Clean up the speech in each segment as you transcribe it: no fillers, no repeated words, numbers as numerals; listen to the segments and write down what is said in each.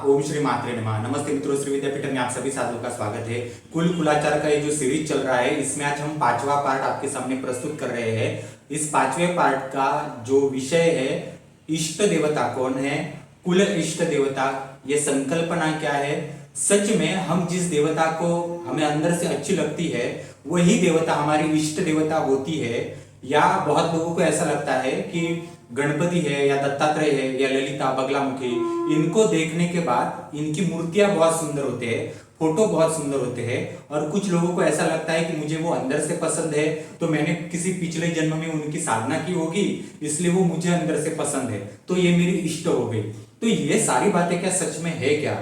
ओम श्री मात्रे नमः। नमस्ते मित्रों, श्री विद्यापीठ में आप सभी साथियों का स्वागत है। कुल कुलाचार का ये जो सीरीज चल रहा है, इसमें आज हम पांचवा पार्ट आपके सामने प्रस्तुत कर रहे हैं। इस पांचवें पार्ट का जो विषय है, इष्ट देवता कौन है, कुल इष्ट देवता, ये संकल्पना क्या है, सच में हम जिस देवता को हमें अंदर से अच्छी लगती है वही देवता हमारी इष्ट देवता होती है, या बहुत लोगों को ऐसा लगता है कि गणपति है या दत्तात्रेय है या ललिता बगलामुखी, इनको देखने के बाद इनकी मूर्तियां बहुत सुंदर होते हैं, फोटो बहुत सुंदर होते हैं, और कुछ लोगों को ऐसा लगता है कि मुझे वो अंदर से पसंद है, तो मैंने किसी पिछले जन्म में उनकी साधना की होगी, इसलिए वो मुझे अंदर से पसंद है, तो ये मेरी इष्ट हो गई। तो ये सारी बातें क्या सच में है क्या?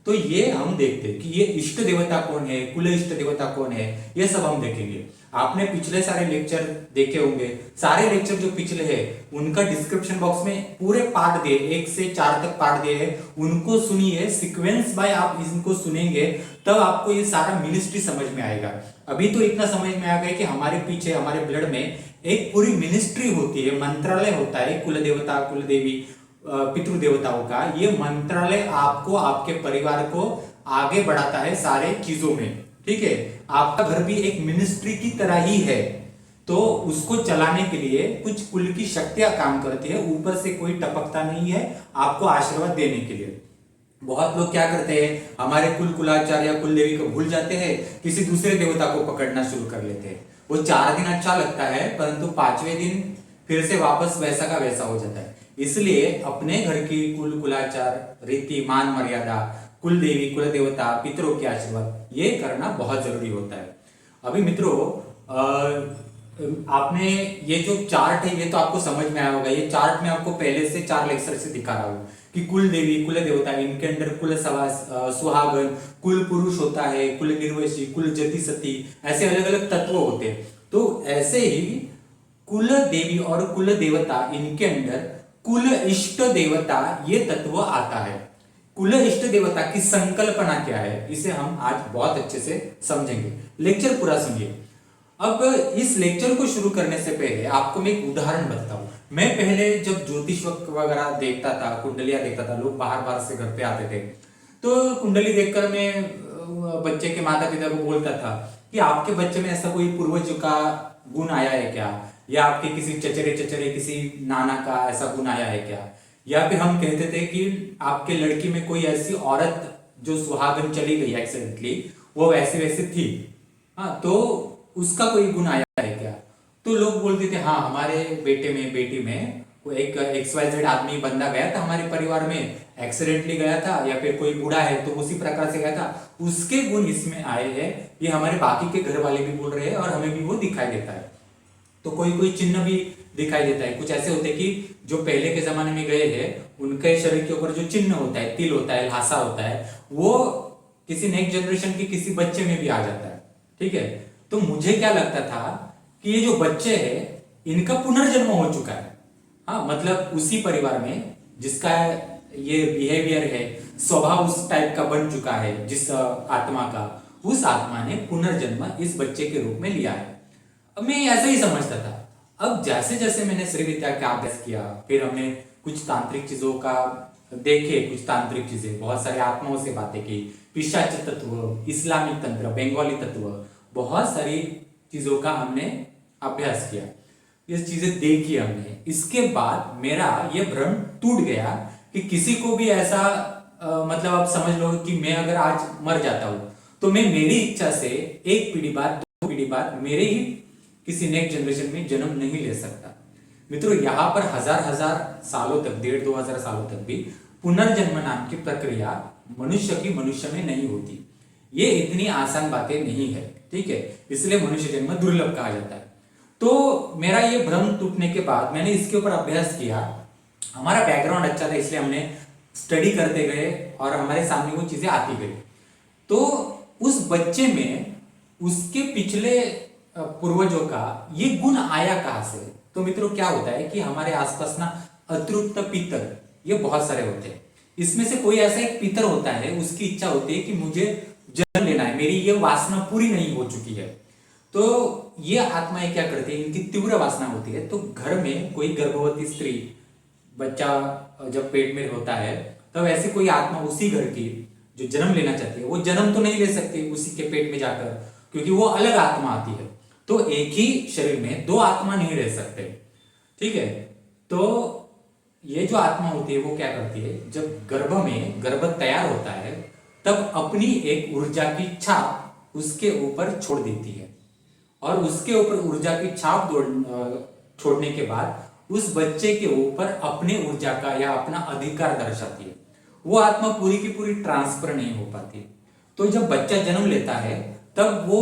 तो ये हम देखते हैं कि ये इष्ट देवता कौन है, कुल इष्ट देवता कौन है, ये सब हम देखेंगे। आपने पिछले सारे लेक्चर देखे होंगे, सारे लेक्चर जो पिछले हैं उनका डिस्क्रिप्शन बॉक्स में पूरे पार्ट दिए, 1 से 4 तक पार्ट दिए हैं, उनको सुनिए, सीक्वेंस बाय आप इनको सुनेंगे तब आपको ये सारा मिनिस्ट्री समझ में आएगा। अभी तो इतना समझ में आ गया कि हमारे पीछे हमारे ब्लड में एक पूरी मिनिस्ट्री होती है, मंत्रालय होता है, कुल देवता कुल देवी पितृदेवताओं का। ये मंत्रालय आपको आपके परिवार को आगे बढ़ाता है सारे चीजों में, ठीक है। आपका घर भी एक मिनिस्ट्री की तरह ही है, तो उसको चलाने के लिए कुछ कुल की शक्तियां काम करती है, ऊपर से कोई टपकता नहीं है आपको आशीर्वाद देने के लिए। बहुत लोग क्या करते हैं, हमारे कुल कुलाचार या कुल देवी को भूल जाते हैं, किसी दूसरे देवता को पकड़ना शुरू कर लेते हैं। वो 4 दिन अच्छा लगता है, परंतु 5वें दिन फिर से वापस वैसा का वैसा हो जाता है। इसलिए अपने घर की कुल कुलाचार, रीति, मान मर्यादा, कुल देवी कुल देवता पितरों के आशीर्वाद, ये करना बहुत जरूरी होता है। अभी मित्रों, आपने ये जो चार्ट है ये तो आपको समझ में आया होगा। ये चार्ट में आपको पहले से 4 लेक्चर से दिखा रहा हूं कि कुल देवी कुल देवता, इनके अंदर कुल सुहागन, कुल पुरुष होता है, कुल निर्वशी, कुल जति सती, ऐसे अलग अलग तत्व होते हैं। तो ऐसे ही कुल देवी और कुल देवता, इनके अंदर कुल इष्ट देवता ये तत्व आता है। कुल इष्ट देवता की संकल्पना क्या है, इसे हम आज बहुत अच्छे से समझेंगे। लेक्चर पूरा सुनिए। अब इस लेक्चर को शुरू करने से पहले आपको मैं एक उदाहरण बताता हूं। मैं पहले जब ज्योतिष वगैरह देखता था, कुंडलियां देखता था, लोग बाहर बाहर से घर पे आते थे, तो कुंडली देखकर मैं बच्चे के माता पिता को बोलता था कि आपके बच्चे में ऐसा कोई पूर्वज का गुण आया है क्या, या आपके किसी चचेरे चचेरे किसी नाना का ऐसा गुण आया है क्या। या फिर हम कहते थे कि आपके लड़की में कोई ऐसी औरत जो सुहागन चली गई एक्सीडेंटली, वो वैसी वैसी थी, हाँ, तो उसका कोई गुण आया है क्या। तो लोग बोलते थे हाँ, हमारे बेटे में बेटी में वो एक XYZ आदमी बंदा गया था हमारे परिवार में, एक्सीडेंटली गया था, या फिर कोई बूढ़ा है तो उसी प्रकार से गया था, उसके गुण इसमें आए हैं। ये हमारे बाकी के घर वाले भी बोल रहे हैं और हमें भी वो दिखाई देता है। तो कोई कोई चिन्ह भी दिखाई देता है। कुछ ऐसे होते हैं कि जो पहले के जमाने में गए हैं उनके शरीर के ऊपर जो चिन्ह होता है, तिल होता है, लहासा होता है, वो किसी नेक्स्ट जनरेशन के किसी बच्चे में भी आ जाता है, ठीक है। तो मुझे क्या लगता था कि ये जो बच्चे हैं इनका पुनर्जन्म हो चुका है, हाँ, मतलब उसी परिवार में जिसका ये बिहेवियर है, स्वभाव उस टाइप का बन चुका है, जिस आत्मा का, उस आत्मा ने पुनर्जन्म इस बच्चे के रूप में लिया है। अब मैं ऐसा ही समझता था। अब जैसे जैसे मैंने श्री विद्या का अभ्यास किया, फिर हमने कुछ तांत्रिक चीजों का देखे, कुछ तांत्रिक चीजें, बहुत सारे आत्माओं से बातें की, पिशाच तत्व, इस्लामिक तंत्र, बंगाली तत्व, बहुत सारी चीजों का हमने अभ्यास किया, ये चीजें देखी हमने। इसके बाद मेरा ये भ्रम टूट गया कि किसी को भी ऐसा मतलब आप समझ लो कि मैं अगर आज मर जाता हूं तो मैं मेरी इच्छा से 1 पीढ़ी बाद 2 पीढ़ी बाद मेरे ही किसी नेक्स्ट जनरेशन में जन्म नहीं ले सकता। मित्रों, यहां पर हजार सालों तक, 1.5-2 हजार सालों तक भी पुनर्जन्म नाम की प्रक्रिया मनुष्य की मनुष्य में नहीं होती। ये इतनी आसान बातें नहीं है, ठीक है, इसलिए मनुष्य जन्म दुर्लभ कहा जाता है। तो मेरा ये भ्रम टूटने के बाद मैंने इसके ऊपर अभ्यास किया। हमारा बैकग्राउंड अच्छा था, इसलिए हमने स्टडी करते गए और हमारे सामने वो चीजें आती गई। तो उस बच्चे में उसके पिछले पूर्वजों का ये गुण आया कहां से? तो मित्रों, क्या होता है कि हमारे आसपास ना अतृप्त पितर ये बहुत सारे होते हैं। इसमें से कोई ऐसा एक पितर होता है, उसकी इच्छा होती है कि मुझे जन्म लेना है, मेरी ये वासना पूरी नहीं हो चुकी है। तो ये आत्माएं क्या करती है, इनकी तीव्र वासना होती है। तो घर में कोई गर्भवती स्त्री, बच्चा जब पेट में होता है तब ऐसी कोई आत्मा उसी घर की जो जन्म लेना चाहती है वो जन्म तो नहीं ले सकती उसी के पेट में जाकर, क्योंकि वो अलग आत्मा आती है। तो एक ही शरीर में दो आत्मा नहीं रह सकते, ठीक है। तो ये जो आत्मा होती है वो क्या करती है, जब गर्भ तैयार होता है तब अपनी एक ऊर्जा की छाप उसके ऊपर छोड़ देती है, और उसके ऊपर ऊर्जा की छाप छोड़ने के बाद उस बच्चे के ऊपर अपने ऊर्जा का या अपना अधिकार दर्शाती है। वो आत्मा पूरी की पूरी ट्रांसफर नहीं हो पाती। तो जब बच्चा जन्म लेता है तब वो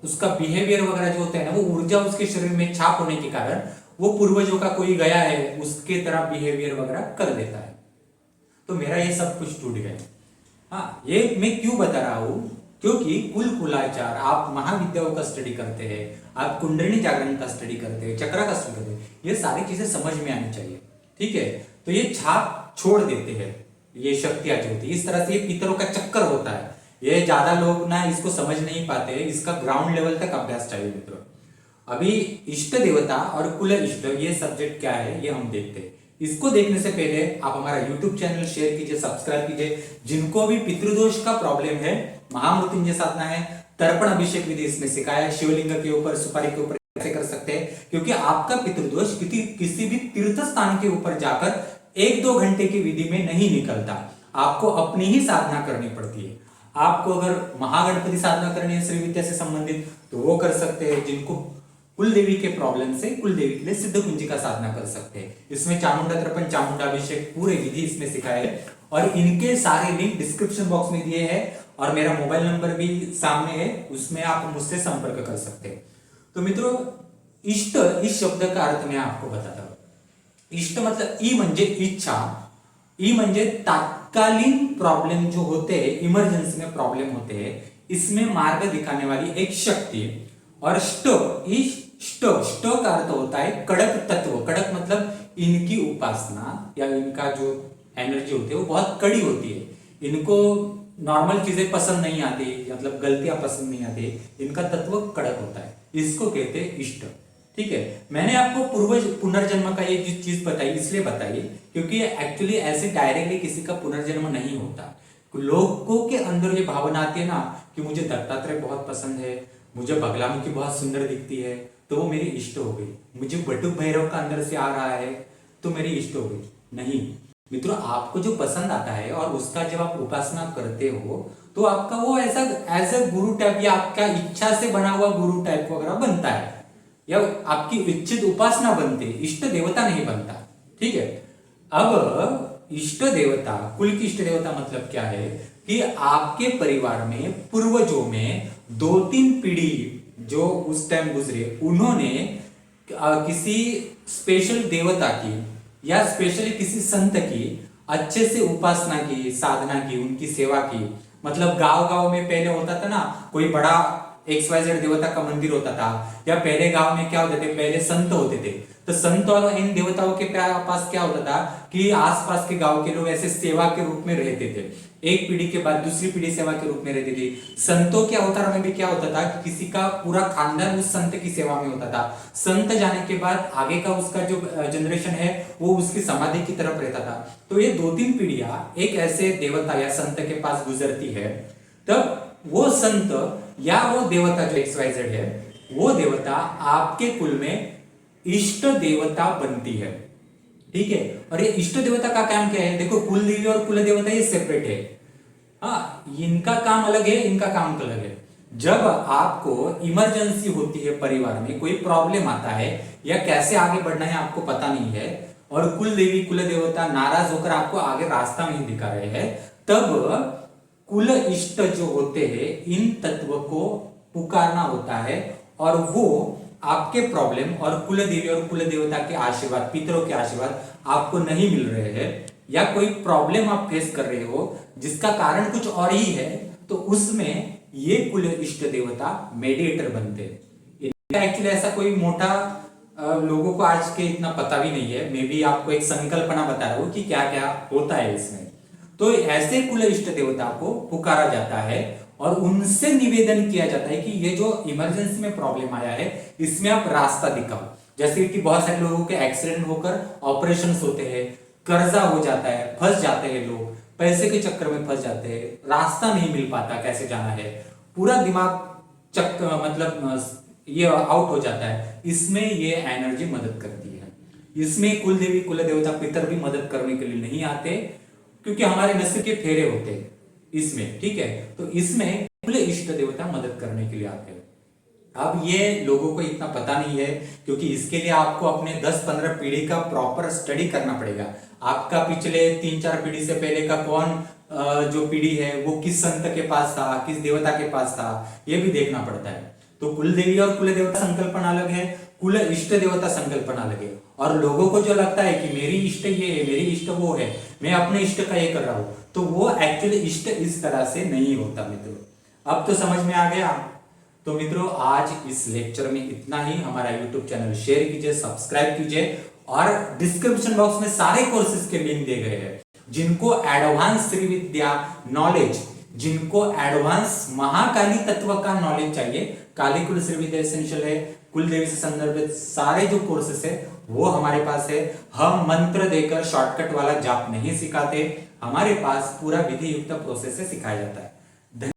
उसका बिहेवियर वगैरह जो होता है ना, वो ऊर्जा उसके शरीर में छाप होने के कारण वो पूर्वजों का कोई गया है उसके तरह बिहेवियर वगैरह कर देता है। तो मेरा ये सब कुछ टूट गया। हाँ, ये मैं क्यों बता रहा हूं, क्योंकि कुलाचार आप महाविद्याओं का स्टडी करते हैं, आप कुंडलिनी जागरण का स्टडी करते हैं, चक्रा का स्टडी करते हैं, ये सारी चीजें समझ में आनी चाहिए, ठीक है। तो ये छाप छोड़ देते हैं ये शक्तियां जो होती है, इस तरह से ये पितरों का चक्कर होता है। ये ज्यादा लोग ना इसको समझ नहीं पाते, इसका ग्राउंड लेवल तक अभ्यास चाहिए मित्रों। अभी इष्ट देवता और कुल इष्ट ये सब्जेक्ट क्या है ये हम देखते हैं। इसको देखने से पहले आप हमारा YouTube चैनल शेयर कीजिए, सब्सक्राइब कीजिए। जिनको भी पितृदोष का प्रॉब्लम है, महामृत्युंजय साधना है, तर्पण अभिषेक विधि इसमें सिखाया है, शिवलिंग के ऊपर सुपारी के ऊपर कैसे कर सकते हैं, क्योंकि आपका पितृदोष किसी भी तीर्थ स्थान के ऊपर जाकर 1-2 घंटे की विधि में नहीं निकलता, आपको अपनी ही साधना करनी पड़ती है। आपको अगर महागणपति साधना करनी है श्री विद्या से संबंधित तो वो कर सकते हैं। जिनको कुल देवी के प्रॉब्लम से कुल देवी के लिए सिद्ध कुंजी का साधना कर सकते हैं। इसमें चामुंडा तर्पण, चामुंडा अभिषेक पूरे विधि इसमें सिखाए है, और इनके सारे लिंक डिस्क्रिप्शन बॉक्स में दिए हैं, और मेरा मोबाइल नंबर भी सामने है, उसमें आप मुझसे संपर्क कर सकते हैं। तो मित्रों, इष्ट इस शब्द का अर्थ मैं आपको बताता हूं। इष्ट मतलब ई म्हणजे इच्छा, ई म्हणजे तात्कालीन प्रॉब्लम जो होते हैं, इमरजेंसी में प्रॉब्लम होते हैं, इसमें मार्ग दिखाने वाली एक शक्ति। और ष्ट का अर्थ होता है कड़क तत्व। कड़क मतलब इनकी उपासना या इनका जो एनर्जी होती है वो बहुत कड़ी होती है। इनको नॉर्मल चीजें पसंद नहीं आती, मतलब गलतियां पसंद नहीं आती, इनका तत्व कड़क होता है, इसको कहते हैं इष्ट, ठीक है। मैंने आपको पुनर्जन्म का ये जो चीज बताई इसलिए बताई क्योंकि एक्चुअली ऐसे डायरेक्टली किसी का पुनर्जन्म नहीं होता। लोगों के अंदर ये भावना आती है ना कि मुझे दत्तात्रेय बहुत पसंद है, मुझे बगलामुखी बहुत सुंदर दिखती है, तो वो मेरी इष्ट हो गई। मुझे बटुक भैरव का अंदर से आ रहा है तो मेरी इष्ट हो गई। नहीं मित्रों, आपको जो पसंद आता है और उसका जब आप उपासना करते हो तो आपका वो ऐसा एज ए गुरु टाइप या आपका इच्छा से बना हुआ गुरु टाइप वगैरह बनता है, या आपकी इच्छित उपासना बनती है, इष्ट देवता नहीं बनता, ठीक है। अब इष्ट देवता, कुल की इष्ट देवता मतलब क्या है कि आपके परिवार में पूर्वजों में 2-3 पीढ़ी जो उस टाइम गुजरे, उन्होंने किसी स्पेशल देवता की या स्पेशली किसी संत की अच्छे से उपासना की, साधना की, उनकी सेवा की। मतलब गांव में पहले होता था ना, कोई बड़ा XYZ देवता का मंदिर होता था, या पहले गांव में क्या होते थे, पहले संत होते थे, तो संत और इन देवताओं के पास क्या होता था कि आसपास के गांव के लोग ऐसे सेवा के रूप में रहते थे, एक पीढ़ी के बाद दूसरी पीढ़ी सेवा के रूप में रहती थी। संतों के अवतार में भी क्या होता था कि किसी का पूरा खानदान उस संत की सेवा में होता था। संत जाने के बाद आगे का उसका जो जनरेशन है वो उसकी समाधि की तरफ रहता था। तो ये 2-3 पीढ़ियां एक ऐसे देवता या संत के पास गुजरती है, तब वो संत या वो देवता जो XYZ है, वो देवता आपके कुल में इष्ट देवता बनती है, ठीक है। और ये इष्ट देवता का काम क्या है, देखो कुल देवी और कुल देवता ये सेपरेट है, हाँ, इनका काम अलग है, इनका काम अलग है। जब आपको इमरजेंसी होती है, परिवार में कोई प्रॉब्लम आता है या कैसे आगे बढ़ना है आपको पता नहीं है, और कुल देवी कुल देवता नाराज होकर आपको आगे रास्ता नहीं दिखा रहे हैं, तब कुल इष्ट जो होते हैं इन तत्व को पुकारना होता है, और वो आपके प्रॉब्लम और कुल देवी और कुल देवता के आशीर्वाद, पितरों के आशीर्वाद आपको नहीं मिल रहे हैं, या कोई प्रॉब्लम आप फेस कर रहे हो जिसका कारण कुछ और ही है, तो उसमें ये कुल इष्ट देवता मेडिएटर बनते हैं। इनका एक्चुअली ऐसा कोई मोटा लोगों को आज के इतना पता भी नहीं है, मे बी आपको एक संकल्पना बता रहा हूं कि क्या क्या होता है इसमें। तो ऐसे कुल इष्ट देवता को पुकारा जाता है और उनसे निवेदन किया जाता है कि ये जो इमरजेंसी में प्रॉब्लम आया है इसमें आप रास्ता दिखाओ। जैसे कि बहुत सारे लोगों के एक्सीडेंट होकर ऑपरेशन होते हैं, कर्जा हो जाता है, फंस जाते हैं लोग, पैसे के चक्कर में फंस जाते हैं, रास्ता नहीं मिल पाता कैसे जाना है, पूरा दिमाग मतलब ये आउट हो जाता है। इसमें ये एनर्जी मदद करती है। इसमें कुल देवी कुल देवता पितर भी मदद करने के लिए नहीं आते, क्योंकि हमारे नसीब के फेरे होते हैं इसमें, ठीक है। तो इसमें कुल इष्ट देवता मदद करने के लिए आते हैं। अब ये लोगों को इतना पता नहीं है, क्योंकि इसके लिए आपको अपने 10-15 पीढ़ी का प्रॉपर स्टडी करना पड़ेगा। आपका पिछले 3-4 पीढ़ी से पहले का कौन जो पीढ़ी है वो किस संत के पास था, किस देवता के पास था, ये भी देखना पड़ता है। तो कुल देवी और कुल देवता संकल्पना अलग है, कुल इष्ट देवता संकल्पना अलग है। और लोगों को जो लगता है कि मेरी इष्ट ये है, मेरी इष्ट वो है, मैं अपने इष्ट का ये कर रहा हूं, तो वो एक्चुअली इष्ट इस तरह से नहीं होता मित्रों। अब तो समझ में आ गया। तो मित्रों आज इस लेक्चर में इतना ही। हमारा यूट्यूब चैनल शेयर कीजिए, सब्सक्राइब कीजिए, और डिस्क्रिप्शन बॉक्स में सारे कोर्सेज के लिंक दिए गए हैं। जिनको एडवांस श्री विद्या नॉलेज, जिनको एडवांस महाकाली तत्व का नॉलेज चाहिए, काली कुल श्री विद्या एसेंशियल है, कुल देवी से संदर्भित सारे जो कोर्सेस है वो हमारे पास है। हम मंत्र देकर शॉर्टकट वाला जाप नहीं सिखाते, हमारे पास पूरा विधि युक्त प्रोसेस से सिखाया जाता है।